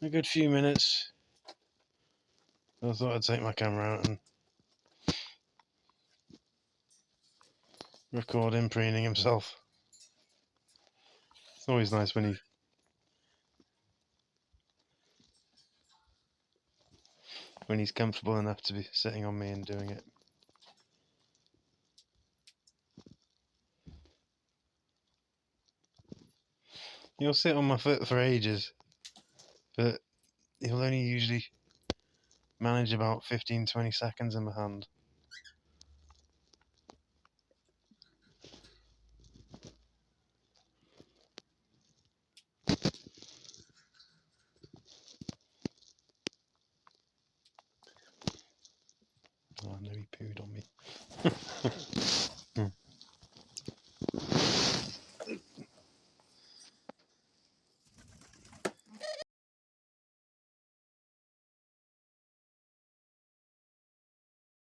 a good few minutes. I thought I'd take my camera out and record him preening himself. It's always nice when he's comfortable enough to be sitting on me and doing it. He'll sit on my foot for ages, but he'll only usually manage about 15-20 seconds in my hand. Oh no, he pooed on me.